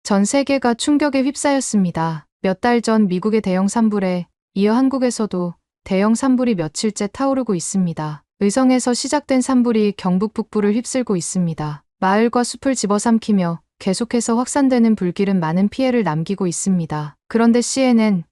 전 세계가 충격에 휩싸였습니다. 몇 달 전 미국의 대형 산불에 이어 한국에서도 대형 산불이 며칠째 타오르고 있습니다. 의성에서 시작된 산불이 경북 북부를 휩쓸고 있습니다. 마을과 숲을 집어삼키며 계속해서 확산되는 불길은 많은 피해를 남기고 있습니다. 그런데 CNN,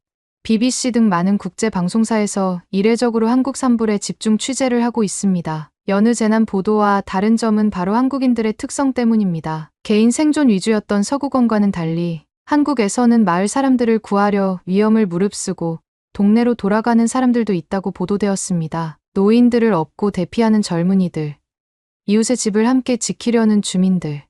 BBC 등 많은 국제 방송사에서 이례적으로 한국 산불에 집중 취재를 하고 있습니다. 여느 재난 보도와 다른 점은 바로 한국인들의 특성 때문입니다. 개인 생존 위주였던 서구권과는 달리 한국에서는 마을 사람들을 구하려 위험을 무릅쓰고 동네로 돌아가는 사람들도 있다고 보도되었습니다. 노인들을 업고 대피하는 젊은이들, 이웃의 집을 함께 지키려는 주민들,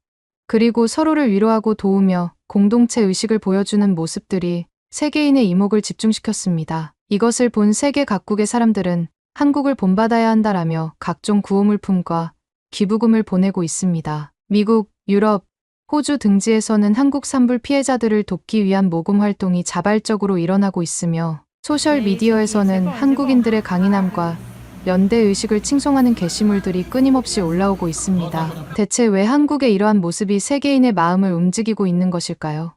그리고 서로를 위로하고 도우며 공동체 의식을 보여주는 모습들이 세계인의 이목을 집중시켰습니다. 이것을 본 세계 각국의 사람들은 한국을 본받아야 한다라며 각종 구호물품과 기부금을 보내고 있습니다. 미국, 유럽, 호주 등지에서는 한국 산불 피해자들을 돕기 위한 모금 활동이 자발적으로 일어나고 있으며 소셜미디어에서는 한국인들의 강인함과 연대의식을 칭송하는 게시물들이 끊임없이 올라오고 있습니다. 대체 왜 한국의 이러한 모습이 세계인의 마음을 움직이고 있는 것일까요?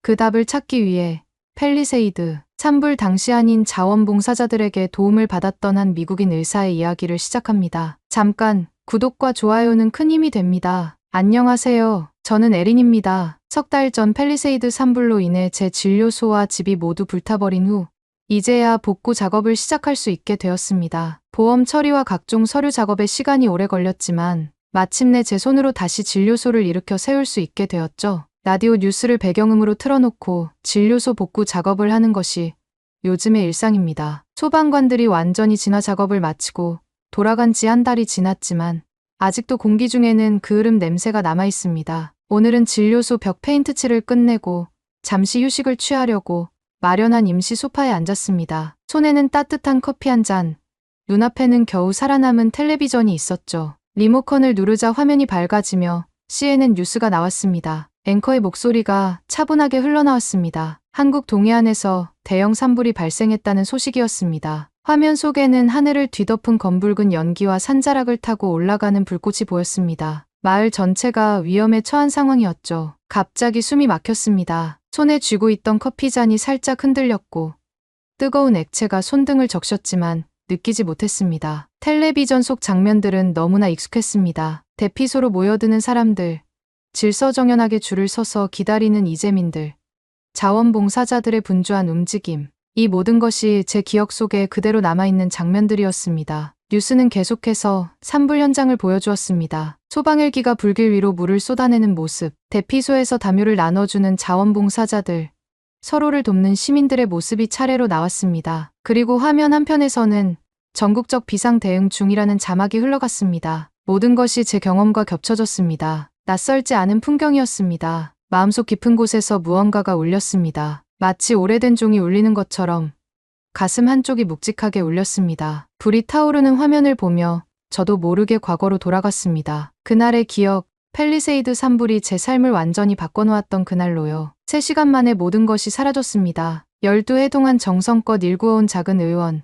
그 답을 찾기 위해 팰리세이드, 산불 당시 한인 자원봉사자들에게 도움을 받았던 한 미국인 의사의 이야기를 시작합니다. 잠깐, 구독과 좋아요는 큰 힘이 됩니다. 안녕하세요. 저는 에린입니다. 석 달 전 팰리세이드 산불로 인해 제 진료소와 집이 모두 불타버린 후 이제야 복구 작업을 시작할 수 있게 되었습니다. 보험 처리와 각종 서류 작업에 시간이 오래 걸렸지만 마침내 제 손으로 다시 진료소를 일으켜 세울 수 있게 되었죠. 라디오 뉴스를 배경음으로 틀어놓고 진료소 복구 작업을 하는 것이 요즘의 일상입니다. 소방관들이 완전히 진화 작업을 마치고 돌아간 지 한 달이 지났지만 아직도 공기 중에는 그을음 냄새가 남아 있습니다. 오늘은 진료소 벽 페인트 칠을 끝내고 잠시 휴식을 취하려고 마련한 임시 소파에 앉았습니다. 손에는 따뜻한 커피 한 잔, 눈앞에는 겨우 살아남은 텔레비전이 있었죠. 리모컨을 누르자 화면이 밝아지며 CNN 뉴스가 나왔습니다. 앵커의 목소리가 차분하게 흘러나왔습니다. 한국 동해안에서 대형 산불이 발생했다는 소식이었습니다. 화면 속에는 하늘을 뒤덮은 검붉은 연기와 산자락을 타고 올라가는 불꽃이 보였습니다. 마을 전체가 위험에 처한 상황이었죠. 갑자기 숨이 막혔습니다. 손에 쥐고 있던 커피잔이 살짝 흔들렸고 뜨거운 액체가 손등을 적셨지만 느끼지 못했습니다. 텔레비전 속 장면들은 너무나 익숙했습니다. 대피소로 모여드는 사람들, 질서정연하게 줄을 서서 기다리는 이재민들, 자원봉사자들의 분주한 움직임, 이 모든 것이 제 기억 속에 그대로 남아있는 장면들이었습니다. 뉴스는 계속해서 산불 현장을 보여주었습니다. 소방헬기가 불길 위로 물을 쏟아내는 모습, 대피소에서 담요를 나눠주는 자원봉사자들, 서로를 돕는 시민들의 모습이 차례로 나왔습니다. 그리고 화면 한편에서는 전국적 비상대응 중이라는 자막이 흘러갔습니다. 모든 것이 제 경험과 겹쳐졌습니다. 낯설지 않은 풍경이었습니다. 마음속 깊은 곳에서 무언가가 울렸습니다. 마치 오래된 종이 울리는 것처럼 가슴 한쪽이 묵직하게 울렸습니다. 불이 타오르는 화면을 보며 저도 모르게 과거로 돌아갔습니다. 그날의 기억, 팰리세이드 산불이 제 삶을 완전히 바꿔놓았던 그날로요. 3시간 만에 모든 것이 사라졌습니다. 12해 동안 정성껏 일구어온 작은 의원,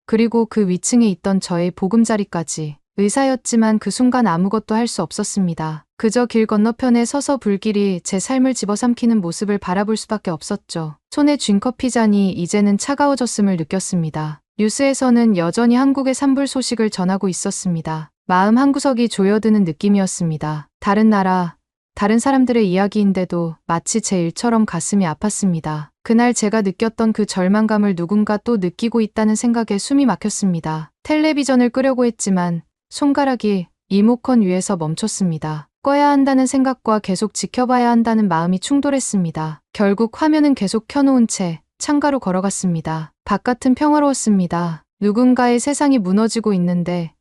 그리고 그 위층에 있던 저의 보금자리까지. 의사였지만 그 순간 아무것도 할 수 없었습니다. 그저 길 건너편에 서서 불길이 제 삶을 집어삼키는 모습을 바라볼 수밖에 없었죠. 손에 쥔 커피잔이 이제는 차가워졌음을 느꼈습니다. 뉴스에서는 여전히 한국의 산불 소식을 전하고 있었습니다. 마음 한구석이 조여드는 느낌이었습니다. 다른 나라, 다른 사람들의 이야기인데도 마치 제 일처럼 가슴이 아팠습니다. 그날 제가 느꼈던 그 절망감을 누군가 또 느끼고 있다는 생각에 숨이 막혔습니다. 텔레비전을 끄려고 했지만 손가락이 리모컨 위에서 멈췄습니다. 꺼야 한다는 생각과 계속 지켜봐야 한다는 마음이 충돌했습니다. 결국 화면은 계속 켜놓은 채 창가로 걸어갔습니다. 바깥은 평화로웠습니다. 누군가의 세상이 무너지고 있는데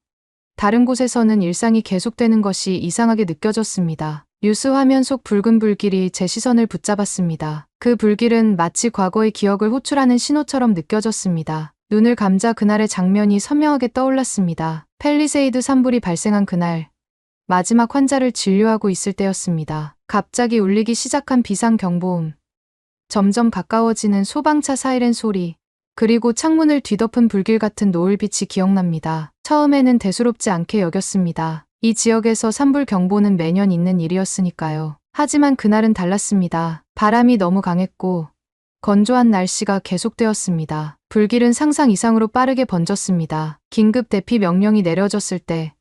다른 곳에서는 일상이 계속되는 것이 이상하게 느껴졌습니다. 뉴스 화면 속 붉은 불길이 제 시선을 붙잡았습니다. 그 불길은 마치 과거의 기억을 호출하는 신호처럼 느껴졌습니다. 눈을 감자 그날의 장면이 선명하게 떠올랐습니다. 팰리세이드 산불이 발생한 그날, 마지막 환자를 진료하고 있을 때였습니다. 갑자기 울리기 시작한 비상경보음, 점점 가까워지는 소방차 사이렌 소리, 그리고 창문을 뒤덮은 불길 같은 노을빛이 기억납니다. 처음에는 대수롭지 않게 여겼습니다. 이 지역에서 산불 경보는 매년 있는 일이었으니까요. 하지만 그날은 달랐습니다. 바람이 너무 강했고 건조한 날씨가 계속되었습니다. 불길은 상상 이상으로 빠르게 번졌습니다. 긴급 대피 명령이 내려졌을 때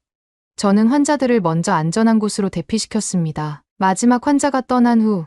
저는 환자들을 먼저 안전한 곳으로 대피시켰습니다. 마지막 환자가 떠난 후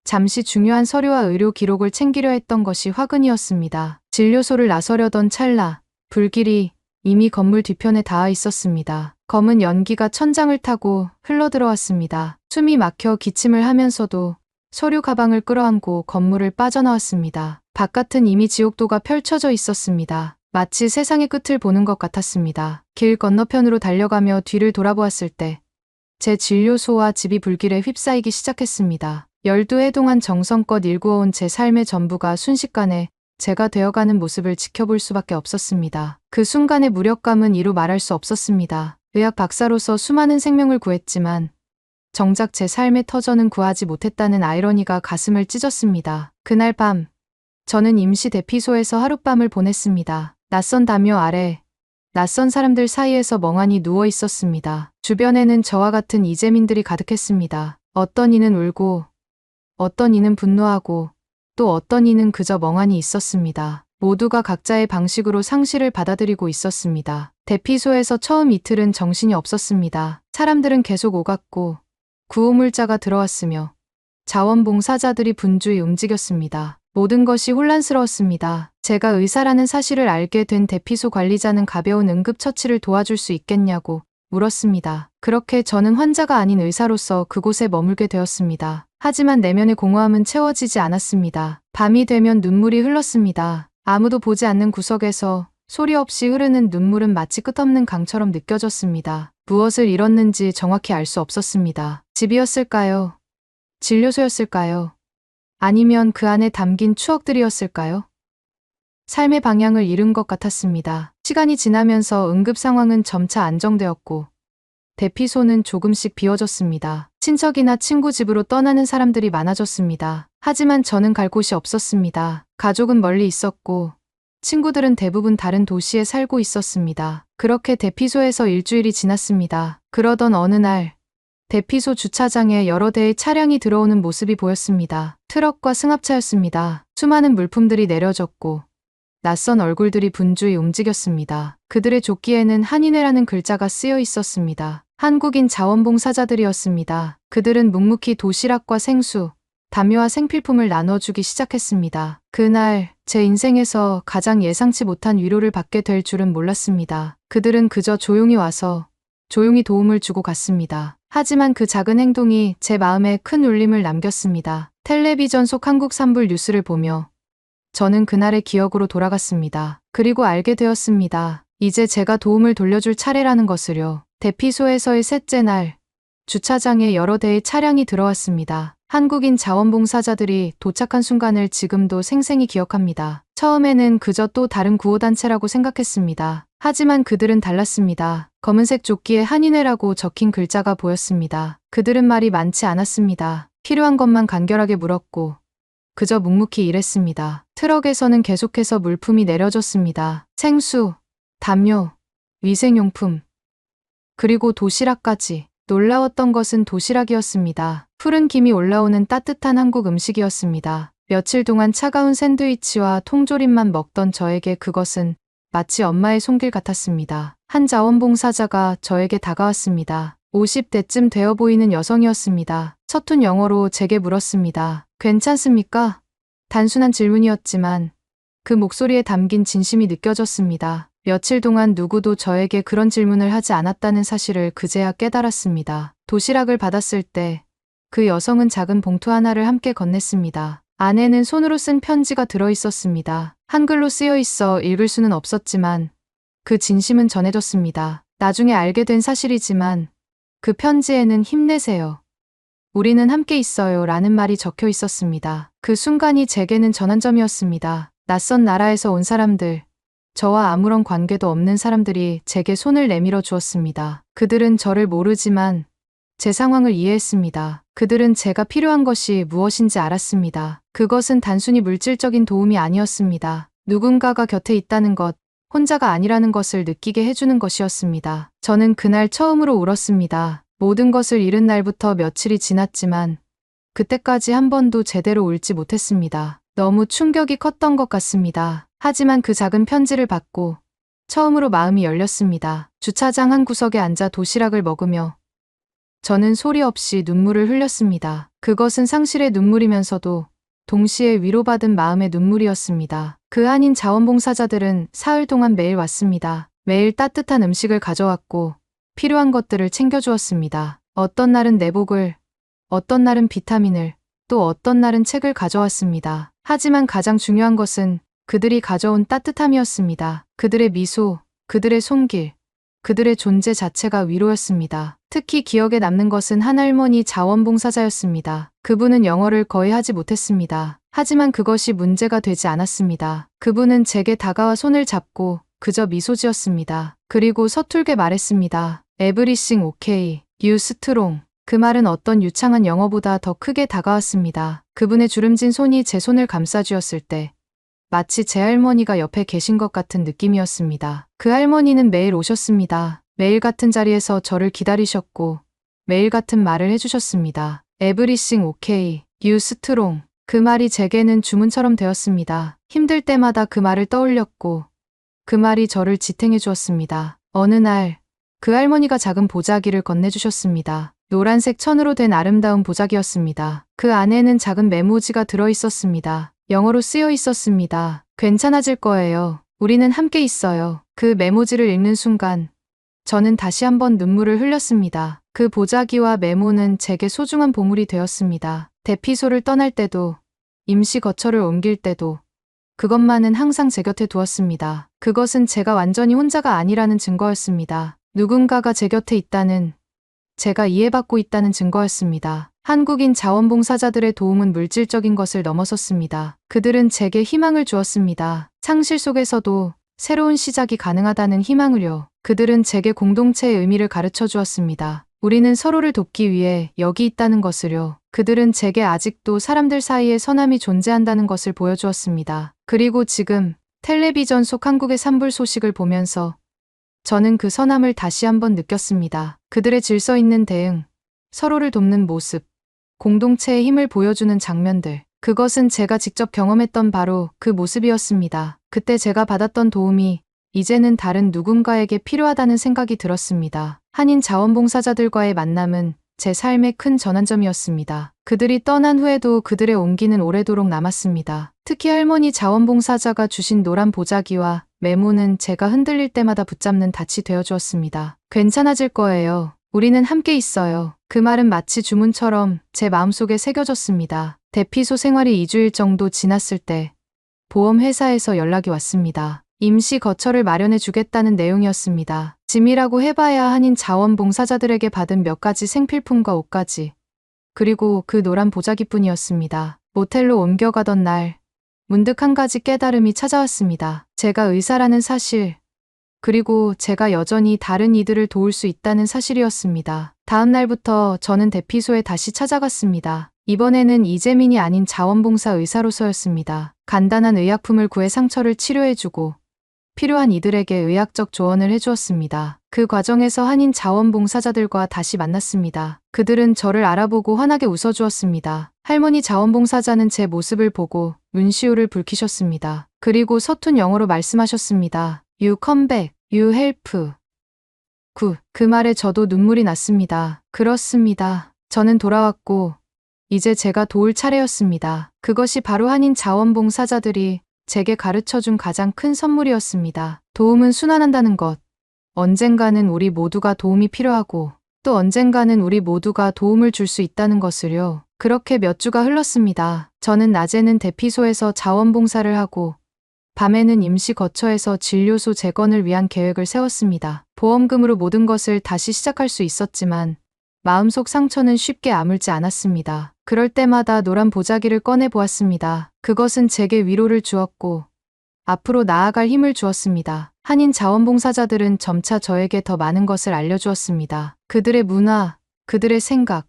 잠시 중요한 서류와 의료 기록을 챙기려 했던 것이 화근이었습니다. 진료소를 나서려던 찰나 불길이 이미 건물 뒤편에 닿아 있었습니다. 검은 연기가 천장을 타고 흘러들어왔습니다. 숨이 막혀 기침을 하면서도 서류 가방을 끌어안고 건물을 빠져나왔습니다. 바깥은 이미 지옥도가 펼쳐져 있었습니다. 마치 세상의 끝을 보는 것 같았습니다. 길 건너편으로 달려가며 뒤를 돌아보았을 때 제 진료소와 집이 불길에 휩싸이기 시작했습니다. 12해 동안 정성껏 일구어온 제 삶의 전부가 순식간에 제가 되어가는 모습을 지켜볼 수밖에 없었습니다. 그 순간의 무력감은 이루 말할 수 없었습니다. 의학 박사로서 수많은 생명을 구했지만 정작 제 삶의 터전은 구하지 못했다는 아이러니가 가슴을 찢었습니다. 그날 밤 저는 임시 대피소에서 하룻밤을 보냈습니다. 낯선 담요 아래 낯선 사람들 사이에서 멍하니 누워 있었습니다. 주변에는 저와 같은 이재민들이 가득했습니다. 어떤 이는 울고 어떤 이는 분노하고 또 어떤 이는 그저 멍하니 있었습니다. 모두가 각자의 방식으로 상실을 받아들이고 있었습니다. 대피소에서 처음 이틀은 정신이 없었습니다. 사람들은 계속 오갔고 구호물자가 들어왔으며 자원봉사자들이 분주히 움직였습니다. 모든 것이 혼란스러웠습니다. 제가 의사라는 사실을 알게 된 대피소 관리자는 가벼운 응급처치를 도와줄 수 있겠냐고 물었습니다. 그렇게 저는 환자가 아닌 의사로서 그곳에 머물게 되었습니다. 하지만 내면의 공허함은 채워지지 않았습니다. 밤이 되면 눈물이 흘렀습니다. 아무도 보지 않는 구석에서 소리 없이 흐르는 눈물은 마치 끝없는 강처럼 느껴졌습니다. 무엇을 잃었는지 정확히 알 수 없었습니다. 집이었을까요? 진료소였을까요? 아니면 그 안에 담긴 추억들이었을까요? 삶의 방향을 잃은 것 같았습니다. 시간이 지나면서 응급 상황은 점차 안정되었고 대피소는 조금씩 비워졌습니다. 친척이나 친구 집으로 떠나는 사람들이 많아졌습니다. 하지만 저는 갈 곳이 없었습니다. 가족은 멀리 있었고 친구들은 대부분 다른 도시에 살고 있었습니다. 그렇게 대피소에서 일주일이 지났습니다. 그러던 어느 날 대피소 주차장에 여러 대의 차량이 들어오는 모습이 보였습니다. 트럭과 승합차였습니다. 수많은 물품들이 내려졌고 낯선 얼굴들이 분주히 움직였습니다. 그들의 조끼에는 한인회라는 글자가 쓰여 있었습니다. 한국인 자원봉사자들이었습니다. 그들은 묵묵히 도시락과 생수, 담요와 생필품을 나눠주기 시작했습니다. 그날 제 인생에서 가장 예상치 못한 위로를 받게 될 줄은 몰랐습니다. 그들은 그저 조용히 와서 조용히 도움을 주고 갔습니다. 하지만 그 작은 행동이 제 마음에 큰 울림을 남겼습니다. 텔레비전 속 한국 산불 뉴스를 보며 저는 그날의 기억으로 돌아갔습니다. 그리고 알게 되었습니다. 이제 제가 도움을 돌려줄 차례라는 것을요. 대피소에서의 셋째 날, 주차장에 여러 대의 차량이 들어왔습니다. 한국인 자원봉사자들이 도착한 순간을 지금도 생생히 기억합니다. 처음에는 그저 또 다른 구호단체라고 생각했습니다. 하지만 그들은 달랐습니다. 검은색 조끼에 한인회라고 적힌 글자가 보였습니다. 그들은 말이 많지 않았습니다. 필요한 것만 간결하게 물었고 그저 묵묵히 일했습니다. 트럭에서는 계속해서 물품이 내려졌습니다. 생수, 담요, 위생용품, 그리고 도시락까지. 놀라웠던 것은 도시락이었습니다. 푸른 김이 올라오는 따뜻한 한국 음식이었습니다. 며칠 동안 차가운 샌드위치와 통조림만 먹던 저에게 그것은 마치 엄마의 손길 같았습니다. 한 자원봉사자가 저에게 다가왔습니다. 50대쯤 되어 보이는 여성이었습니다. 서툰 영어로 제게 물었습니다. 괜찮습니까? 단순한 질문이었지만 그 목소리에 담긴 진심이 느껴졌습니다. 며칠 동안 누구도 저에게 그런 질문을 하지 않았다는 사실을 그제야 깨달았습니다. 도시락을 받았을 때 그 여성은 작은 봉투 하나를 함께 건넸습니다. 안에는 손으로 쓴 편지가 들어있었습니다. 한글로 쓰여 있어 읽을 수는 없었지만 그 진심은 전해졌습니다. 나중에 알게 된 사실이지만 그 편지에는 힘내세요. 우리는 함께 있어요 라는 말이 적혀 있었습니다. 그 순간이 제게는 전환점이었습니다. 낯선 나라에서 온 사람들, 저와 아무런 관계도 없는 사람들이 제게 손을 내밀어 주었습니다. 그들은 저를 모르지만 제 상황을 이해했습니다. 그들은 제가 필요한 것이 무엇인지 알았습니다. 그것은 단순히 물질적인 도움이 아니었습니다. 누군가가 곁에 있다는 것, 혼자가 아니라는 것을 느끼게 해주는 것이었습니다. 저는 그날 처음으로 울었습니다. 모든 것을 잃은 날부터 며칠이 지났지만 그때까지 한 번도 제대로 울지 못했습니다. 너무 충격이 컸던 것 같습니다. 하지만 그 작은 편지를 받고 처음으로 마음이 열렸습니다. 주차장 한 구석에 앉아 도시락을 먹으며 저는 소리 없이 눈물을 흘렸습니다. 그것은 상실의 눈물이면서도 동시에 위로받은 마음의 눈물이었습니다. 그 한인 자원봉사자들은 사흘 동안 매일 왔습니다. 매일 따뜻한 음식을 가져왔고 필요한 것들을 챙겨주었습니다. 어떤 날은 내복을, 어떤 날은 비타민을, 또 어떤 날은 책을 가져왔습니다. 하지만 가장 중요한 것은 그들이 가져온 따뜻함이었습니다. 그들의 미소, 그들의 손길, 그들의 존재 자체가 위로였습니다. 특히 기억에 남는 것은 한 할머니 자원봉사자였습니다. 그분은 영어를 거의 하지 못했습니다. 하지만 그것이 문제가 되지 않았습니다. 그분은 제게 다가와 손을 잡고 그저 미소 지었습니다. 그리고 서툴게 말했습니다. Everything okay. You strong. 그 말은 어떤 유창한 영어보다 더 크게 다가왔습니다. 그분의 주름진 손이 제 손을 감싸주었을 때 마치 제 할머니가 옆에 계신 것 같은 느낌이었습니다. 그 할머니는 매일 오셨습니다. 매일 같은 자리에서 저를 기다리셨고 매일 같은 말을 해주셨습니다. Everything okay. You strong. 그 말이 제게는 주문처럼 되었습니다. 힘들 때마다 그 말을 떠올렸고 그 말이 저를 지탱해 주었습니다. 어느 날 그 할머니가 작은 보자기를 건네주셨습니다. 노란색 천으로 된 아름다운 보자기였습니다. 그 안에는 작은 메모지가 들어있었습니다. 영어로 쓰여 있었습니다. 괜찮아질 거예요. 우리는 함께 있어요. 그 메모지를 읽는 순간 저는 다시 한번 눈물을 흘렸습니다. 그 보자기와 메모는 제게 소중한 보물이 되었습니다. 대피소를 떠날 때도, 임시 거처를 옮길 때도 그것만은 항상 제 곁에 두었습니다. 그것은 제가 완전히 혼자가 아니라는 증거였습니다. 누군가가 제 곁에 있다는, 제가 이해받고 있다는 증거였습니다. 한국인 자원봉사자들의 도움은 물질적인 것을 넘어섰습니다. 그들은 제게 희망을 주었습니다. 상실 속에서도 새로운 시작이 가능하다는 희망을요. 그들은 제게 공동체의 의미를 가르쳐 주었습니다. 우리는 서로를 돕기 위해 여기 있다는 것을요. 그들은 제게 아직도 사람들 사이에 선함이 존재한다는 것을 보여주었습니다. 그리고 지금 텔레비전 속 한국의 산불 소식을 보면서 저는 그 선함을 다시 한번 느꼈습니다. 그들의 질서 있는 대응, 서로를 돕는 모습, 공동체의 힘을 보여주는 장면들. 그것은 제가 직접 경험했던 바로 그 모습이었습니다. 그때 제가 받았던 도움이 이제는 다른 누군가에게 필요하다는 생각이 들었습니다. 한인 자원봉사자들과의 만남은 제 삶의 큰 전환점이었습니다. 그들이 떠난 후에도 그들의 온기는 오래도록 남았습니다. 특히 할머니 자원봉사자가 주신 노란 보자기와 메모는 제가 흔들릴 때마다 붙잡는 닻이 되어주었습니다. 괜찮아질 거예요. 우리는 함께 있어요. 그 말은 마치 주문처럼 제 마음속에 새겨졌습니다. 대피소 생활이 2주일 정도 지났을 때 보험회사에서 연락이 왔습니다. 임시 거처를 마련해 주겠다는 내용이었습니다. 짐이라고 해봐야 한인 자원봉사자들에게 받은 몇 가지 생필품과 옷까지, 그리고 그 노란 보자기뿐이었습니다. 모텔로 옮겨가던 날 문득 한 가지 깨달음이 찾아왔습니다. 제가 의사라는 사실, 그리고 제가 여전히 다른 이들을 도울 수 있다는 사실이었습니다. 다음 날부터 저는 대피소에 다시 찾아갔습니다. 이번에는 이재민이 아닌 자원봉사 의사로서였습니다. 간단한 의약품을 구해 상처를 치료해주고 필요한 이들에게 의학적 조언을 해주었습니다. 그 과정에서 한인 자원봉사자들과 다시 만났습니다. 그들은 저를 알아보고 환하게 웃어주었습니다. 할머니 자원봉사자는 제 모습을 보고 눈시울을 붉히셨습니다. 그리고 서툰 영어로 말씀하셨습니다. You come back. You help. 그 말에 저도 눈물이 났습니다. 그렇습니다. 저는 돌아왔고 이제 제가 도울 차례였습니다. 그것이 바로 한인 자원봉사자들이 제게 가르쳐준 가장 큰 선물이었습니다. 도움은 순환한다는 것. 언젠가는 우리 모두가 도움이 필요하고 또 언젠가는 우리 모두가 도움을 줄 수 있다는 것을요. 그렇게 몇 주가 흘렀습니다. 저는 낮에는 대피소에서 자원봉사를 하고 밤에는 임시 거처에서 진료소 재건을 위한 계획을 세웠습니다. 보험금으로 모든 것을 다시 시작할 수 있었지만 마음속 상처는 쉽게 아물지 않았습니다. 그럴 때마다 노란 보자기를 꺼내 보았습니다. 그것은 제게 위로를 주었고 앞으로 나아갈 힘을 주었습니다. 한인 자원봉사자들은 점차 저에게 더 많은 것을 알려주었습니다. 그들의 문화, 그들의 생각,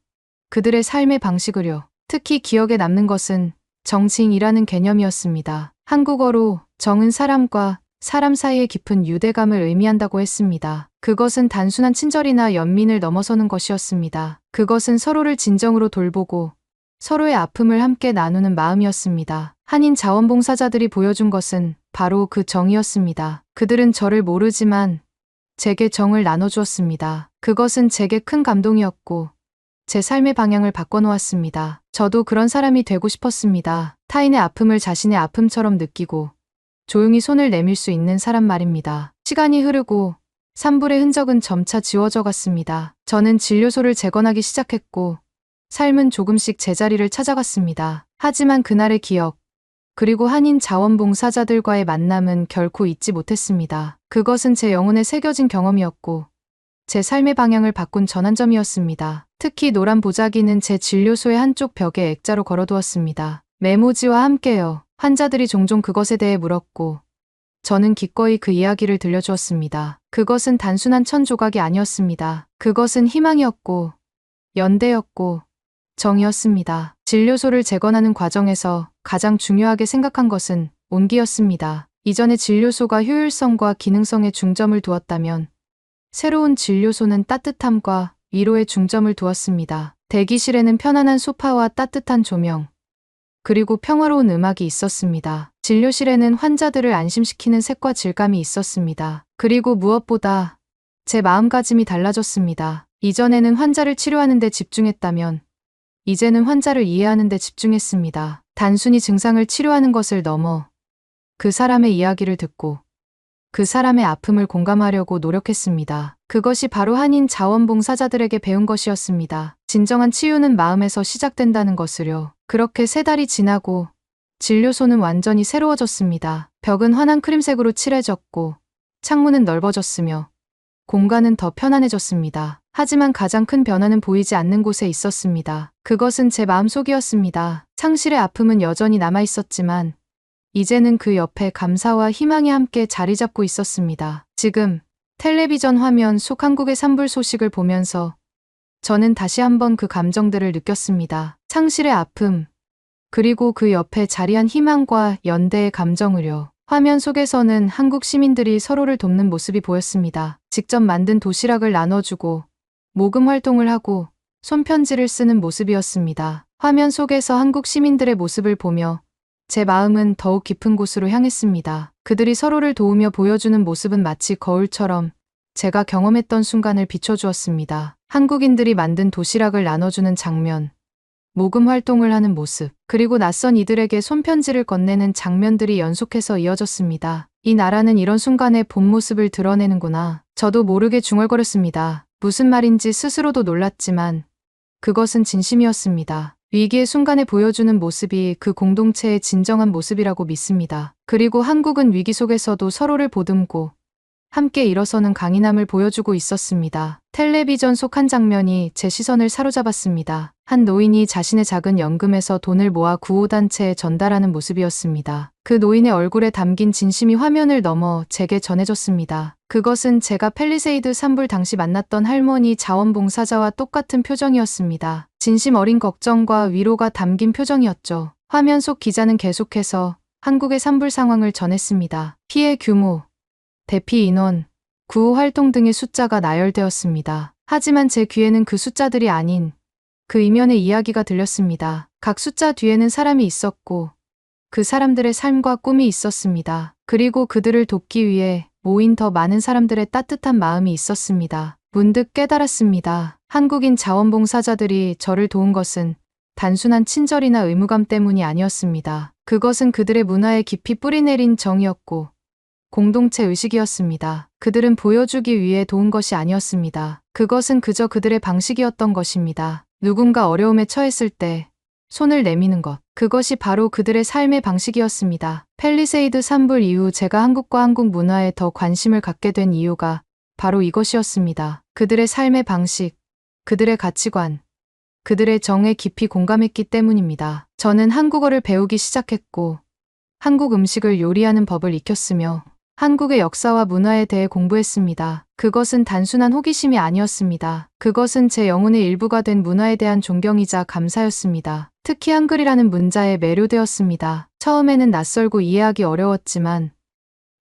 그들의 삶의 방식을요. 특히 기억에 남는 것은 정칭이라는 개념이었습니다. 한국어로 정은 사람과 사람 사이의 깊은 유대감을 의미한다고 했습니다. 그것은 단순한 친절이나 연민을 넘어서는 것이었습니다. 그것은 서로를 진정으로 돌보고 서로의 아픔을 함께 나누는 마음이었습니다. 한인 자원봉사자들이 보여준 것은 바로 그 정이었습니다. 그들은 저를 모르지만 제게 정을 나눠주었습니다. 그것은 제게 큰 감동이었고 제 삶의 방향을 바꿔놓았습니다. 저도 그런 사람이 되고 싶었습니다. 타인의 아픔을 자신의 아픔처럼 느끼고 조용히 손을 내밀 수 있는 사람 말입니다. 시간이 흐르고 산불의 흔적은 점차 지워져 갔습니다. 저는 진료소를 재건하기 시작했고 삶은 조금씩 제자리를 찾아갔습니다. 하지만 그날의 기억, 그리고 한인 자원봉사자들과의 만남은 결코 잊지 못했습니다. 그것은 제 영혼에 새겨진 경험이었고 제 삶의 방향을 바꾼 전환점이었습니다. 특히 노란 보자기는 제 진료소의 한쪽 벽에 액자로 걸어두었습니다. 메모지와 함께요. 환자들이 종종 그것에 대해 물었고 저는 기꺼이 그 이야기를 들려주었습니다. 그것은 단순한 천 조각이 아니었습니다. 그것은 희망이었고 연대였고 정이었습니다. 진료소를 재건하는 과정에서 가장 중요하게 생각한 것은 온기였습니다. 이전의 진료소가 효율성과 기능성에 중점을 두었다면 새로운 진료소는 따뜻함과 위로에 중점을 두었습니다. 대기실에는 편안한 소파와 따뜻한 조명, 그리고 평화로운 음악이 있었습니다. 진료실에는 환자들을 안심시키는 색과 질감이 있었습니다. 그리고 무엇보다 제 마음가짐이 달라졌습니다. 이전에는 환자를 치료하는 데 집중했다면 이제는 환자를 이해하는 데 집중했습니다. 단순히 증상을 치료하는 것을 넘어 그 사람의 이야기를 듣고 그 사람의 아픔을 공감하려고 노력했습니다. 그것이 바로 한인 자원봉사자들에게 배운 것이었습니다. 진정한 치유는 마음에서 시작된다는 것을요. 그렇게 3달이 지나고 진료소는 완전히 새로워졌습니다. 벽은 환한 크림색으로 칠해졌고 창문은 넓어졌으며 공간은 더 편안해졌습니다. 하지만 가장 큰 변화는 보이지 않는 곳에 있었습니다. 그것은 제 마음속이었습니다. 상실의 아픔은 여전히 남아있었지만 이제는 그 옆에 감사와 희망이 함께 자리 잡고 있었습니다. 지금 텔레비전 화면 속 한국의 산불 소식을 보면서 저는 다시 한번 그 감정들을 느꼈습니다. 상실의 아픔, 그리고 그 옆에 자리한 희망과 연대의 감정을요. 화면 속에서는 한국 시민들이 서로를 돕는 모습이 보였습니다. 직접 만든 도시락을 나눠주고 모금 활동을 하고 손편지를 쓰는 모습이었습니다. 화면 속에서 한국 시민들의 모습을 보며 제 마음은 더욱 깊은 곳으로 향했습니다. 그들이 서로를 도우며 보여주는 모습은 마치 거울처럼 제가 경험했던 순간을 비춰주었습니다. 한국인들이 만든 도시락을 나눠주는 장면, 모금 활동을 하는 모습, 그리고 낯선 이들에게 손편지를 건네는 장면들이 연속해서 이어졌습니다. 이 나라는 이런 순간에 본 모습을 드러내는구나. 저도 모르게 중얼거렸습니다. 무슨 말인지 스스로도 놀랐지만 그것은 진심이었습니다. 위기의 순간에 보여주는 모습이 그 공동체의 진정한 모습이라고 믿습니다. 그리고 한국은 위기 속에서도 서로를 보듬고 함께 일어서는 강인함을 보여주고 있었습니다. 텔레비전 속 한 장면이 제 시선을 사로잡았습니다. 한 노인이 자신의 작은 연금에서 돈을 모아 구호단체에 전달하는 모습이었습니다. 그 노인의 얼굴에 담긴 진심이 화면을 넘어 제게 전해졌습니다. 그것은 제가 팰리세이드 산불 당시 만났던 할머니 자원봉사자와 똑같은 표정이었습니다. 진심 어린 걱정과 위로가 담긴 표정이었죠. 화면 속 기자는 계속해서 한국의 산불 상황을 전했습니다. 피해 규모, 대피 인원, 구호 활동 등의 숫자가 나열되었습니다. 하지만 제 귀에는 그 숫자들이 아닌 그 이면의 이야기가 들렸습니다. 각 숫자 뒤에는 사람이 있었고 그 사람들의 삶과 꿈이 있었습니다. 그리고 그들을 돕기 위해 모인 더 많은 사람들의 따뜻한 마음이 있었습니다. 문득 깨달았습니다. 한국인 자원봉사자들이 저를 도운 것은 단순한 친절이나 의무감 때문이 아니었습니다. 그것은 그들의 문화에 깊이 뿌리내린 정이었고 공동체 의식이었습니다. 그들은 보여주기 위해 도운 것이 아니었습니다. 그것은 그저 그들의 방식이었던 것입니다. 누군가 어려움에 처했을 때 손을 내미는 것. 그것이 바로 그들의 삶의 방식이었습니다. 팰리세이드 산불 이후 제가 한국과 한국 문화에 더 관심을 갖게 된 이유가 바로 이것이었습니다. 그들의 삶의 방식, 그들의 가치관, 그들의 정에 깊이 공감했기 때문입니다. 저는 한국어를 배우기 시작했고 한국 음식을 요리하는 법을 익혔으며 한국의 역사와 문화에 대해 공부했습니다. 그것은 단순한 호기심이 아니었습니다. 그것은 제 영혼의 일부가 된 문화에 대한 존경이자 감사였습니다. 특히 한글이라는 문자에 매료되었습니다. 처음에는 낯설고 이해하기 어려웠지만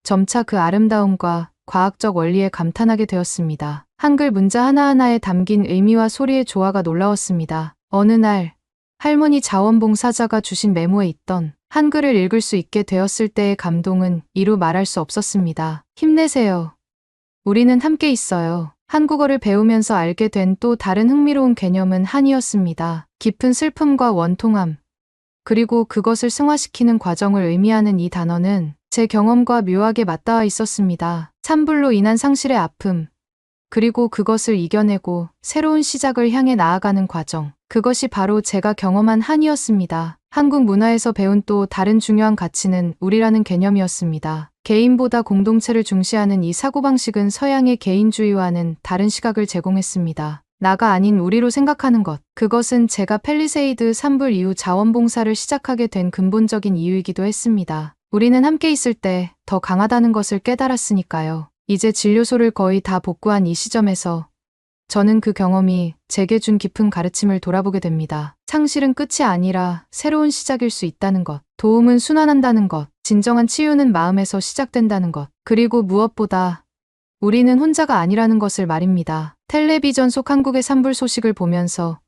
점차 그 아름다움과 과학적 원리에 감탄하게 되었습니다. 한글 문자 하나하나에 담긴 의미와 소리의 조화가 놀라웠습니다. 어느 날 할머니 자원봉사자가 주신 메모에 있던 한글을 읽을 수 있게 되었을 때의 감동은 이루 말할 수 없었습니다. 힘내세요. 우리는 함께 있어요. 한국어를 배우면서 알게 된 또 다른 흥미로운 개념은 한이었습니다. 깊은 슬픔과 원통함, 그리고 그것을 승화시키는 과정을 의미하는 이 단어는 제 경험과 묘하게 맞닿아 있었습니다. 산불로 인한 상실의 아픔, 그리고 그것을 이겨내고 새로운 시작을 향해 나아가는 과정. 그것이 바로 제가 경험한 한이었습니다. 한국 문화에서 배운 또 다른 중요한 가치는 우리라는 개념이었습니다. 개인보다 공동체를 중시하는 이 사고방식은 서양의 개인주의와는 다른 시각을 제공했습니다. 나가 아닌 우리로 생각하는 것. 그것은 제가 팰리세이드 산불 이후 자원봉사를 시작하게 된 근본적인 이유이기도 했습니다. 우리는 함께 있을 때 더 강하다는 것을 깨달았으니까요. 이제 진료소를 거의 다 복구한 이 시점에서 저는 그 경험이 제게 준 깊은 가르침을 돌아보게 됩니다. 상실은 끝이 아니라 새로운 시작일 수 있다는 것. 도움은 순환한다는 것. 진정한 치유는 마음에서 시작된다는 것. 그리고 무엇보다 우리는 혼자가 아니라는 것을 말입니다. 텔레비전 속 한국의 산불 소식을 보면서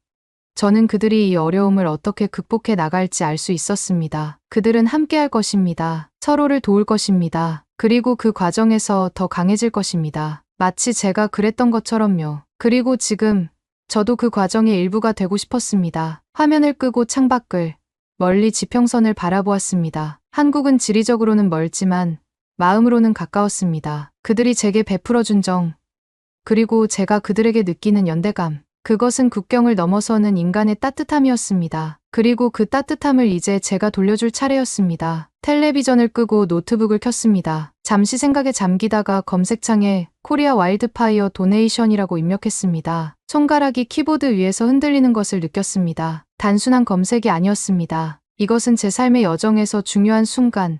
저는 그들이 이 어려움을 어떻게 극복해 나갈지 알 수 있었습니다. 그들은 함께할 것입니다. 서로를 도울 것입니다. 그리고 그 과정에서 더 강해질 것입니다. 마치 제가 그랬던 것처럼요. 그리고 지금 저도 그 과정의 일부가 되고 싶었습니다. 화면을 끄고 창밖을, 멀리 지평선을 바라보았습니다. 한국은 지리적으로는 멀지만 마음으로는 가까웠습니다. 그들이 제게 베풀어준 정, 그리고 제가 그들에게 느끼는 연대감. 그것은 국경을 넘어서는 인간의 따뜻함이었습니다. 그리고 그 따뜻함을 이제 제가 돌려줄 차례였습니다. 텔레비전을 끄고 노트북을 켰습니다. 잠시 생각에 잠기다가 검색창에 코리아 와일드파이어 도네이션이라고 입력했습니다. 손가락이 키보드 위에서 흔들리는 것을 느꼈습니다. 단순한 검색이 아니었습니다. 이것은 제 삶의 여정에서 중요한 순간,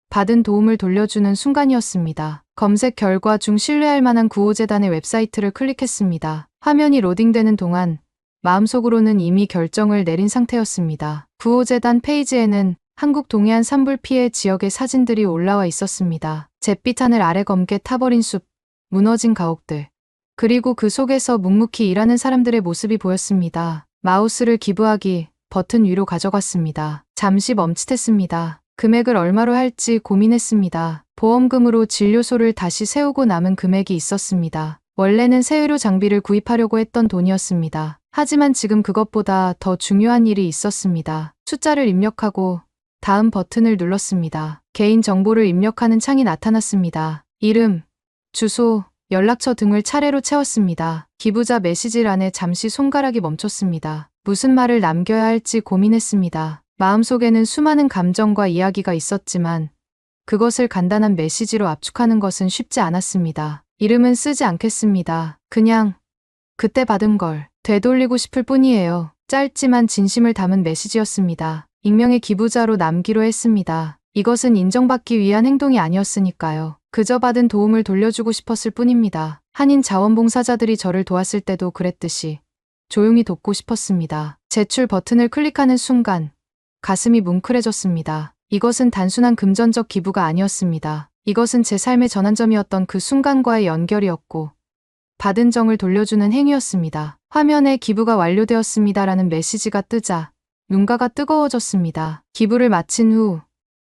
받은 도움을 돌려주는 순간이었습니다. 검색 결과 중 신뢰할 만한 구호재단의 웹사이트를 클릭했습니다. 화면이 로딩되는 동안 마음속으로는 이미 결정을 내린 상태였습니다. 구호재단 페이지에는 한국 동해안 산불 피해 지역의 사진들이 올라와 있었습니다. 잿빛 하늘 아래 검게 타버린 숲, 무너진 가옥들, 그리고 그 속에서 묵묵히 일하는 사람들의 모습이 보였습니다. 마우스를 기부하기 버튼 위로 가져갔습니다. 잠시 멈칫했습니다. 금액을 얼마로 할지 고민했습니다. 보험금으로 진료소를 다시 세우고 남은 금액이 있었습니다. 원래는 새 의료 장비를 구입하려고 했던 돈이었습니다. 하지만 지금 그것보다 더 중요한 일이 있었습니다. 숫자를 입력하고 다음 버튼을 눌렀습니다. 개인 정보를 입력하는 창이 나타났습니다. 이름, 주소, 연락처 등을 차례로 채웠습니다. 기부자 메시지란에 잠시 손가락이 멈췄습니다. 무슨 말을 남겨야 할지 고민했습니다. 마음속에는 수많은 감정과 이야기가 있었지만 그것을 간단한 메시지로 압축하는 것은 쉽지 않았습니다. 이름은 쓰지 않겠습니다. 그냥 그때 받은 걸 되돌리고 싶을 뿐이에요. 짧지만 진심을 담은 메시지였습니다. 익명의 기부자로 남기로 했습니다. 이것은 인정받기 위한 행동이 아니었으니까요. 그저 받은 도움을 돌려주고 싶었을 뿐입니다. 한인 자원봉사자들이 저를 도왔을 때도 그랬듯이 조용히 돕고 싶었습니다. 제출 버튼을 클릭하는 순간 가슴이 뭉클해졌습니다. 이것은 단순한 금전적 기부가 아니었습니다. 이것은 제 삶의 전환점이었던 그 순간과의 연결이었고 받은 정을 돌려주는 행위였습니다. 화면에 기부가 완료되었습니다라는 메시지가 뜨자 눈가가 뜨거워졌습니다. 기부를 마친 후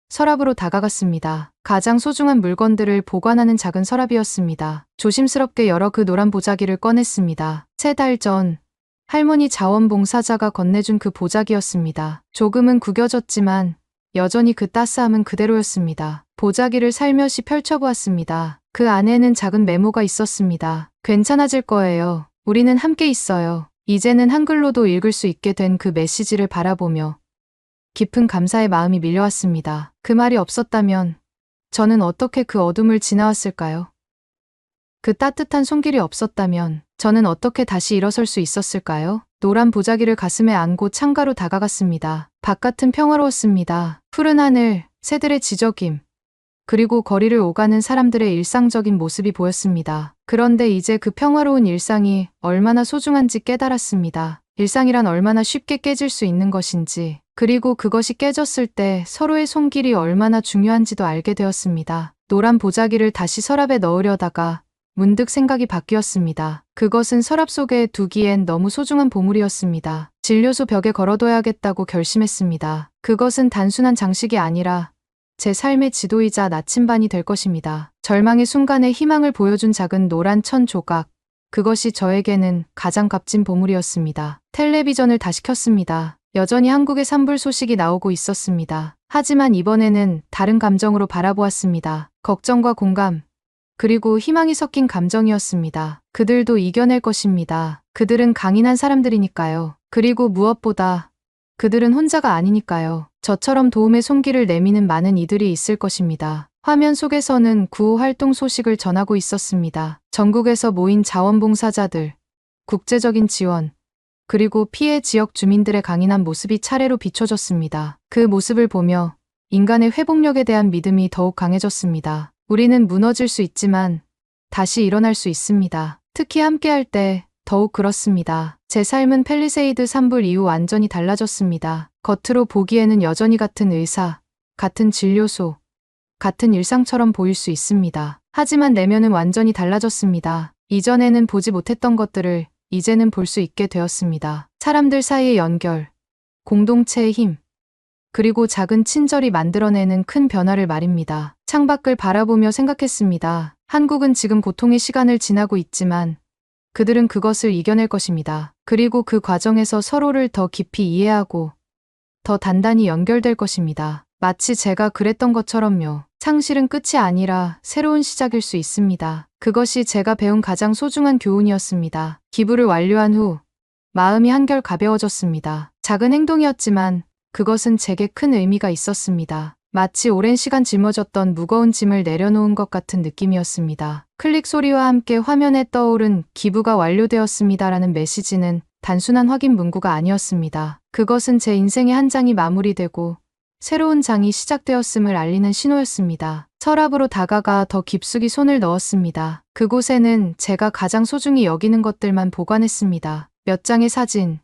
서랍으로 다가갔습니다. 가장 소중한 물건들을 보관하는 작은 서랍이었습니다. 조심스럽게 열어 그 노란 보자기를 꺼냈습니다. 3달 전 할머니 자원봉사자가 건네준 그 보자기였습니다. 조금은 구겨졌지만 여전히 그 따스함은 그대로였습니다. 보자기를 살며시 펼쳐보았습니다. 그 안에는 작은 메모가 있었습니다. 괜찮아질 거예요. 우리는 함께 있어요. 이제는 한글로도 읽을 수 있게 된 그 메시지를 바라보며 깊은 감사의 마음이 밀려왔습니다. 그 말이 없었다면 저는 어떻게 그 어둠을 지나왔을까요? 그 따뜻한 손길이 없었다면 저는 어떻게 다시 일어설 수 있었을까요? 노란 보자기를 가슴에 안고 창가로 다가갔습니다. 바깥은 평화로웠습니다. 푸른 하늘, 새들의 지저김, 그리고 거리를 오가는 사람들의 일상적인 모습이 보였습니다. 그런데 이제 그 평화로운 일상이 얼마나 소중한지 깨달았습니다. 일상이란 얼마나 쉽게 깨질 수 있는 것인지, 그리고 그것이 깨졌을 때 서로의 손길이 얼마나 중요한지도 알게 되었습니다. 노란 보자기를 다시 서랍에 넣으려다가 문득 생각이 바뀌었습니다. 그것은 서랍 속에 두기엔 너무 소중한 보물이었습니다. 진료소 벽에 걸어둬야겠다고 결심했습니다. 그것은 단순한 장식이 아니라 제 삶의 지도이자 나침반이 될 것입니다. 절망의 순간에 희망을 보여준 작은 노란 천 조각. 그것이 저에게는 가장 값진 보물이었습니다. 텔레비전을 다시 켰습니다. 여전히 한국의 산불 소식이 나오고 있었습니다. 하지만 이번에는 다른 감정으로 바라보았습니다. 걱정과 공감, 그리고 희망이 섞인 감정이었습니다. 그들도 이겨낼 것입니다. 그들은 강인한 사람들이니까요. 그리고 무엇보다 그들은 혼자가 아니니까요. 저처럼 도움의 손길을 내미는 많은 이들이 있을 것입니다. 화면 속에서는 구호 활동 소식을 전하고 있었습니다. 전국에서 모인 자원봉사자들, 국제적인 지원, 그리고 피해 지역 주민들의 강인한 모습이 차례로 비춰졌습니다. 그 모습을 보며 인간의 회복력에 대한 믿음이 더욱 강해졌습니다. 우리는 무너질 수 있지만 다시 일어날 수 있습니다. 특히 함께할 때 더욱 그렇습니다. 제 삶은 팰리세이드 산불 이후 완전히 달라졌습니다. 겉으로 보기에는 여전히 같은 의사, 같은 진료소, 같은 일상처럼 보일 수 있습니다. 하지만 내면은 완전히 달라졌습니다. 이전에는 보지 못했던 것들을 이제는 볼 수 있게 되었습니다. 사람들 사이의 연결, 공동체의 힘, 그리고 작은 친절이 만들어내는 큰 변화를 말입니다. 창밖을 바라보며 생각했습니다. 한국은 지금 고통의 시간을 지나고 있지만 그들은 그것을 이겨낼 것입니다. 그리고 그 과정에서 서로를 더 깊이 이해하고 더 단단히 연결될 것입니다. 마치 제가 그랬던 것처럼요. 상실은 끝이 아니라 새로운 시작일 수 있습니다. 그것이 제가 배운 가장 소중한 교훈이었습니다. 기부를 완료한 후 마음이 한결 가벼워졌습니다. 작은 행동이었지만 그것은 제게 큰 의미가 있었습니다. 마치 오랜 시간 짊어졌던 무거운 짐을 내려놓은 것 같은 느낌이었습니다. 클릭 소리와 함께 화면에 떠오른 기부가 완료되었습니다라는 메시지는 단순한 확인 문구가 아니었습니다. 그것은 제 인생의 한 장이 마무리되고 새로운 장이 시작되었음을 알리는 신호였습니다. 서랍으로 다가가 더 깊숙이 손을 넣었습니다. 그곳에는 제가 가장 소중히 여기는 것들만 보관했습니다. 몇 장의 사진,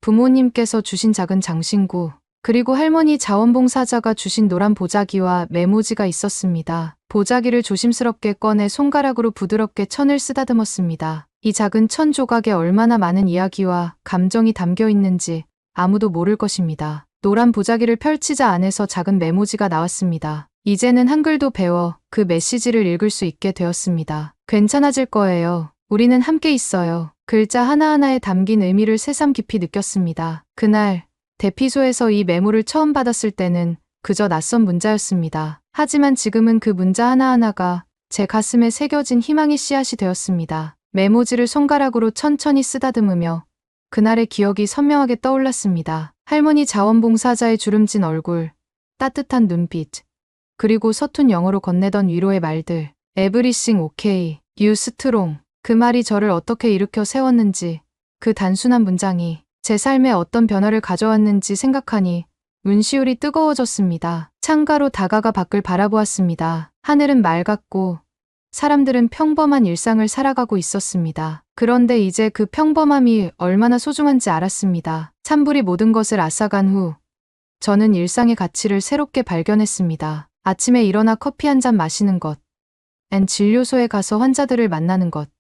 부모님께서 주신 작은 장신구, 그리고 할머니 자원봉사자가 주신 노란 보자기와 메모지가 있었습니다. 보자기를 조심스럽게 꺼내 손가락으로 부드럽게 천을 쓰다듬었습니다. 이 작은 천 조각에 얼마나 많은 이야기와 감정이 담겨 있는지 아무도 모를 것입니다. 노란 보자기를 펼치자 안에서 작은 메모지가 나왔습니다. 이제는 한글도 배워 그 메시지를 읽을 수 있게 되었습니다. 괜찮아질 거예요. 우리는 함께 있어요. 글자 하나하나에 담긴 의미를 새삼 깊이 느꼈습니다. 그날 대피소에서 이 메모를 처음 받았을 때는 그저 낯선 문자였습니다. 하지만 지금은 그 문자 하나하나가 제 가슴에 새겨진 희망의 씨앗이 되었습니다. 메모지를 손가락으로 천천히 쓰다듬으며 그날의 기억이 선명하게 떠올랐습니다. 할머니 자원봉사자의 주름진 얼굴, 따뜻한 눈빛, 그리고 서툰 영어로 건네던 위로의 말들. Everything okay, you strong. 그 말이 저를 어떻게 일으켜 세웠는지, 그 단순한 문장이 제 삶에 어떤 변화를 가져왔는지 생각하니 눈시울이 뜨거워졌습니다. 창가로 다가가 밖을 바라보았습니다. 하늘은 맑았고 사람들은 평범한 일상을 살아가고 있었습니다. 그런데 이제 그 평범함이 얼마나 소중한지 알았습니다. 산불이 모든 것을 앗아간 후 저는 일상의 가치를 새롭게 발견했습니다. 아침에 일어나 커피 한 잔 마시는 것, 진료소에 가서 환자들을 만나는 것,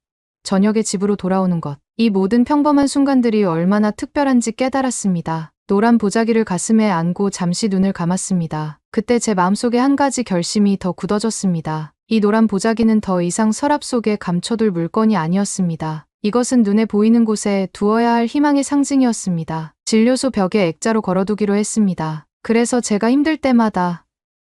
저녁에 집으로 돌아오는 것. 이 모든 평범한 순간들이 얼마나 특별한지 깨달았습니다. 노란 보자기를 가슴에 안고 잠시 눈을 감았습니다. 그때 제 마음속에 한 가지 결심이 더 굳어졌습니다. 이 노란 보자기는 더 이상 서랍 속에 감춰둘 물건이 아니었습니다. 이것은 눈에 보이는 곳에 두어야 할 희망의 상징이었습니다. 진료소 벽에 액자로 걸어두기로 했습니다. 그래서 제가 힘들 때마다,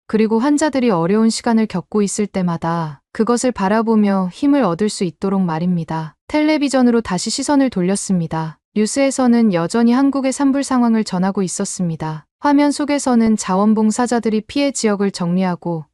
그리고 환자들이 어려운 시간을 겪고 있을 때마다 그것을 바라보며 힘을 얻을 수 있도록 말입니다. 텔레비전으로 다시 시선을 돌렸습니다. 뉴스에서는 여전히 한국의 산불 상황을 전하고 있었습니다. 화면 속에서는 자원봉사자들이 피해 지역을 정리하고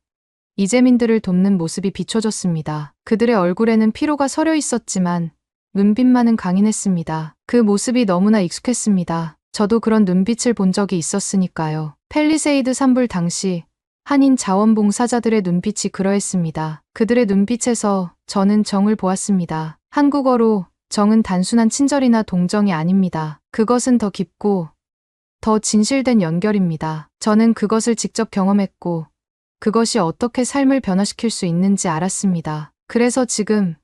이재민들을 돕는 모습이 비춰졌습니다. 그들의 얼굴에는 피로가 서려 있었지만 눈빛만은 강인했습니다. 그 모습이 너무나 익숙했습니다. 저도 그런 눈빛을 본 적이 있었으니까요. 팰리세이드 산불 당시 한인 자원봉사자들의 눈빛이 그러했습니다. 그들의 눈빛에서 저는 정을 보았습니다. 한국어로 정은 단순한 친절이나 동정이 아닙니다. 그것은 더 깊고 더 진실된 연결입니다. 저는 그것을 직접 경험했고 그것이 어떻게 삶을 변화시킬 수 있는지 알았습니다. 그래서 지금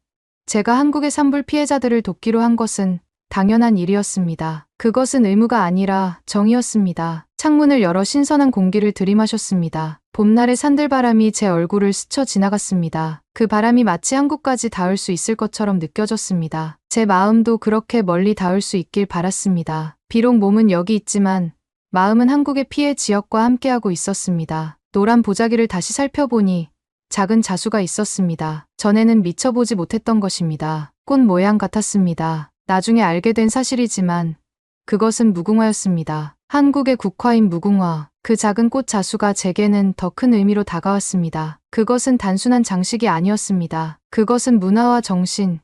제가 한국의 산불 피해자들을 돕기로 한 것은 당연한 일이었습니다. 그것은 의무가 아니라 정이었습니다. 창문을 열어 신선한 공기를 들이마셨습니다. 봄날의 산들바람이 제 얼굴을 스쳐 지나갔습니다. 그 바람이 마치 한국까지 닿을 수 있을 것처럼 느껴졌습니다. 제 마음도 그렇게 멀리 닿을 수 있길 바랐습니다. 비록 몸은 여기 있지만 마음은 한국의 피해 지역과 함께하고 있었습니다. 노란 보자기를 다시 살펴보니 작은 자수가 있었습니다. 전에는 미처 보지 못했던 것입니다. 꽃 모양 같았습니다. 나중에 알게 된 사실이지만 그것은 무궁화였습니다. 한국의 국화인 무궁화. 그 작은 꽃 자수가 제게는 더 큰 의미로 다가왔습니다. 그것은 단순한 장식이 아니었습니다. 그것은 문화와 정신,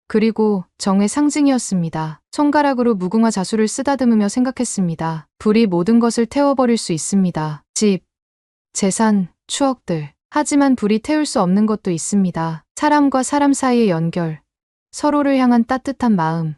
그리고 정의 상징이었습니다. 손가락으로 무궁화 자수를 쓰다듬으며 생각했습니다. 불이 모든 것을 태워버릴 수 있습니다. 집, 재산, 추억들. 하지만 불이 태울 수 없는 것도 있습니다. 사람과 사람 사이의 연결, 서로를 향한 따뜻한 마음,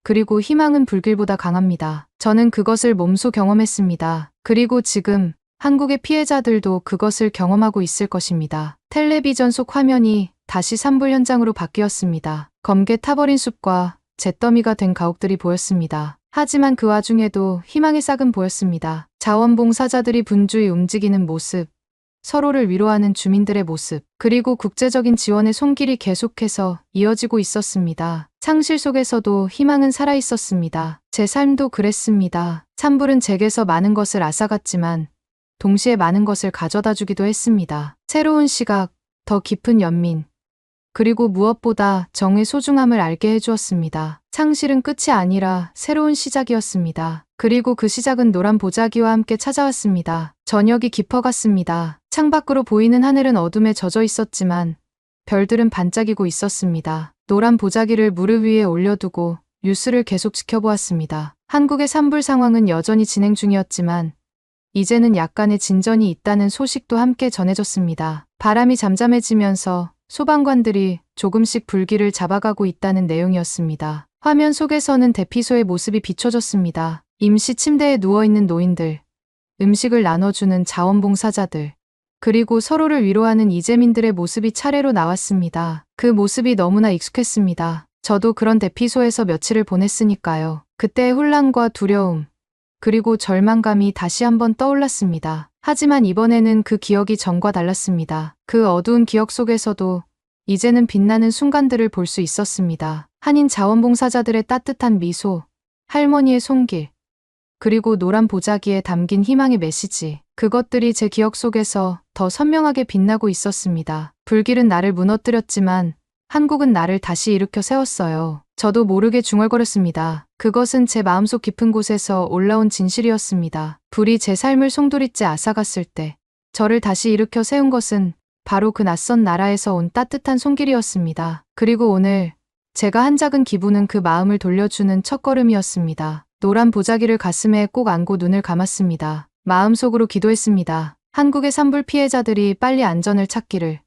그리고 희망은 불길보다 강합니다. 저는 그것을 몸소 경험했습니다. 그리고 지금 한국의 피해자들도 그것을 경험하고 있을 것입니다. 텔레비전 속 화면이 다시 산불 현장으로 바뀌었습니다. 검게 타버린 숲과 잿더미가 된 가옥들이 보였습니다. 하지만 그 와중에도 희망의 싹은 보였습니다. 자원봉사자들이 분주히 움직이는 모습, 서로를 위로하는 주민들의 모습, 그리고 국제적인 지원의 손길이 계속해서 이어지고 있었습니다. 상실 속에서도 희망은 살아있었습니다. 제 삶도 그랬습니다. 산불은 제게서 많은 것을 앗아갔지만 동시에 많은 것을 가져다 주기도 했습니다. 새로운 시각, 더 깊은 연민, 그리고 무엇보다 정의 소중함을 알게 해주었습니다. 상실은 끝이 아니라 새로운 시작이었습니다. 그리고 그 시작은 노란 보자기와 함께 찾아왔습니다. 저녁이 깊어갔습니다. 창밖으로 보이는 하늘은 어둠에 젖어 있었지만 별들은 반짝이고 있었습니다. 노란 보자기를 무릎 위에 올려두고 뉴스를 계속 지켜보았습니다. 한국의 산불 상황은 여전히 진행 중이었지만 이제는 약간의 진전이 있다는 소식도 함께 전해졌습니다. 바람이 잠잠해지면서 소방관들이 조금씩 불길을 잡아가고 있다는 내용이었습니다. 화면 속에서는 대피소의 모습이 비춰졌습니다. 임시 침대에 누워있는 노인들, 음식을 나눠주는 자원봉사자들, 그리고 서로를 위로하는 이재민들의 모습이 차례로 나왔습니다. 그 모습이 너무나 익숙했습니다. 저도 그런 대피소에서 며칠을 보냈으니까요. 그때의 혼란과 두려움, 그리고 절망감이 다시 한번 떠올랐습니다. 하지만 이번에는 그 기억이 전과 달랐습니다. 그 어두운 기억 속에서도 이제는 빛나는 순간들을 볼 수 있었습니다. 한인 자원봉사자들의 따뜻한 미소, 할머니의 손길, 그리고 노란 보자기에 담긴 희망의 메시지. 그것들이 제 기억 속에서 더 선명하게 빛나고 있었습니다. 불길은 나를 무너뜨렸지만 한국은 나를 다시 일으켜 세웠어요. 저도 모르게 중얼거렸습니다. 그것은 제 마음속 깊은 곳에서 올라온 진실이었습니다. 불이 제 삶을 송두리째 앗아갔을 때 저를 다시 일으켜 세운 것은 바로 그 낯선 나라에서 온 따뜻한 손길이었습니다. 그리고 오늘 제가 한 작은 기부는 그 마음을 돌려주는 첫걸음이었습니다. 노란 보자기를 가슴에 꼭 안고 눈을 감았습니다. 마음속으로 기도했습니다. 한국의 산불 피해자들이 빨리 안전을 찾기를,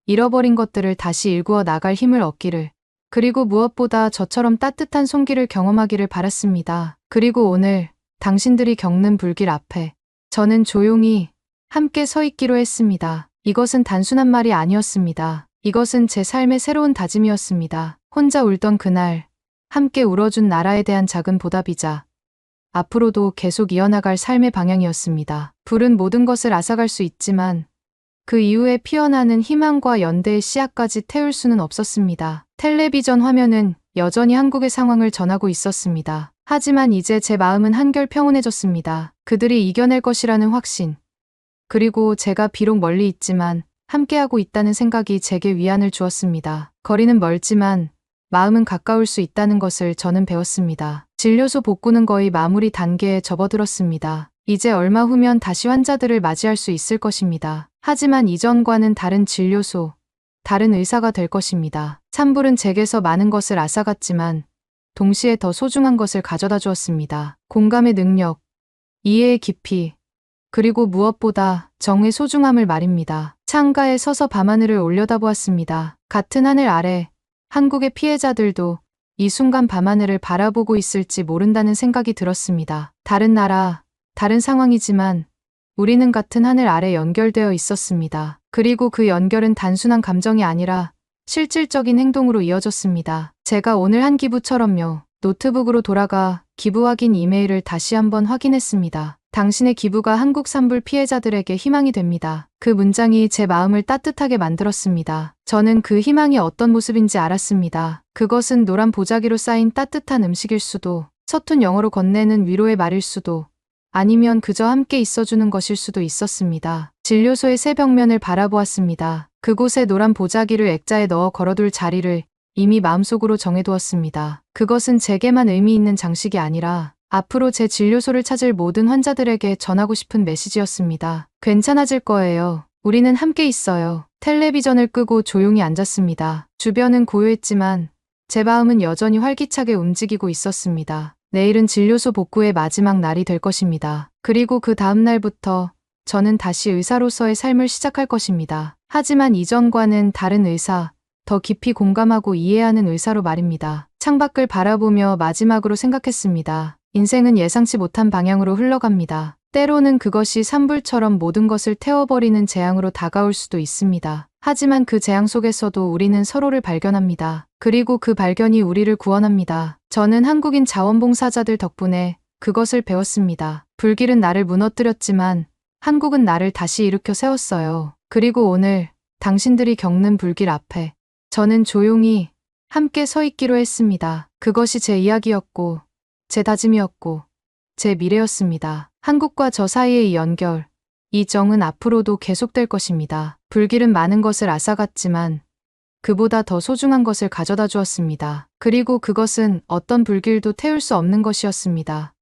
잃어버린 것들을 다시 일구어 나갈 힘을 얻기를, 그리고 무엇보다 저처럼 따뜻한 손길을 경험하기를 바랐습니다. 그리고 오늘 당신들이 겪는 불길 앞에 저는 조용히 함께 서 있기로 했습니다. 이것은 단순한 말이 아니었습니다. 이것은 제 삶의 새로운 다짐이었습니다. 혼자 울던 그날, 함께 울어준 나라에 대한 작은 보답이자 앞으로도 계속 이어나갈 삶의 방향이었습니다. 불은 모든 것을 앗아갈 수 있지만 그 이후에 피어나는 희망과 연대의 씨앗까지 태울 수는 없었습니다. 텔레비전 화면은 여전히 한국의 상황을 전하고 있었습니다. 하지만 이제 제 마음은 한결 평온해졌습니다. 그들이 이겨낼 것이라는 확신, 그리고 제가 비록 멀리 있지만 함께하고 있다는 생각이 제게 위안을 주었습니다. 거리는 멀지만 마음은 가까울 수 있다는 것을 저는 배웠습니다. 진료소 복구는 거의 마무리 단계에 접어들었습니다. 이제 얼마 후면 다시 환자들을 맞이할 수 있을 것입니다. 하지만 이전과는 다른 진료소, 다른 의사가 될 것입니다. 산불은 제게서 많은 것을 앗아갔지만 동시에 더 소중한 것을 가져다 주었습니다. 공감의 능력, 이해의 깊이, 그리고 무엇보다 정의 소중함을 말입니다. 창가에 서서 밤하늘을 올려다보았습니다. 같은 하늘 아래 한국의 피해자들도 이 순간 밤하늘을 바라보고 있을지 모른다는 생각이 들었습니다. 다른 나라, 다른 상황이지만 우리는 같은 하늘 아래 연결되어 있었습니다. 그리고 그 연결은 단순한 감정이 아니라 실질적인 행동으로 이어졌습니다. 제가 오늘 한 기부처럼요. 노트북으로 돌아가 기부 확인 이메일을 다시 한번 확인했습니다. 당신의 기부가 한국 산불 피해자들에게 희망이 됩니다. 그 문장이 제 마음을 따뜻하게 만들었습니다. 저는 그 희망이 어떤 모습인지 알았습니다. 그것은 노란 보자기로 쌓인 따뜻한 음식일 수도, 서툰 영어로 건네는 위로의 말일 수도, 아니면 그저 함께 있어주는 것일 수도 있었습니다. 진료소의 새 벽면을 바라보았습니다. 그곳에 노란 보자기를 액자에 넣어 걸어둘 자리를 이미 마음속으로 정해두었습니다. 그것은 제게만 의미 있는 장식이 아니라 앞으로 제 진료소를 찾을 모든 환자들에게 전하고 싶은 메시지였습니다. 괜찮아질 거예요. 우리는 함께 있어요. 텔레비전을 끄고 조용히 앉았습니다. 주변은 고요했지만 제 마음은 여전히 활기차게 움직이고 있었습니다. 내일은 진료소 복구의 마지막 날이 될 것입니다. 그리고 그 다음 날부터 저는 다시 의사로서의 삶을 시작할 것입니다. 하지만 이전과는 다른 의사, 더 깊이 공감하고 이해하는 의사로 말입니다. 창밖을 바라보며 마지막으로 생각했습니다. 인생은 예상치 못한 방향으로 흘러갑니다. 때로는 그것이 산불처럼 모든 것을 태워버리는 재앙으로 다가올 수도 있습니다. 하지만 그 재앙 속에서도 우리는 서로를 발견합니다. 그리고 그 발견이 우리를 구원합니다. 저는 한국인 자원봉사자들 덕분에 그것을 배웠습니다. 불길은 나를 무너뜨렸지만 한국은 나를 다시 일으켜 세웠어요. 그리고 오늘 당신들이 겪는 불길 앞에 저는 조용히 함께 서 있기로 했습니다. 그것이 제 이야기였고, 제 다짐이었고, 제 미래였습니다. 한국과 저 사이의 이 연결, 이 정은 앞으로도 계속될 것입니다. 불길은 많은 것을 앗아갔지만 그보다 더 소중한 것을 가져다 주었습니다. 그리고 그것은 어떤 불길도 태울 수 없는 것이었습니다.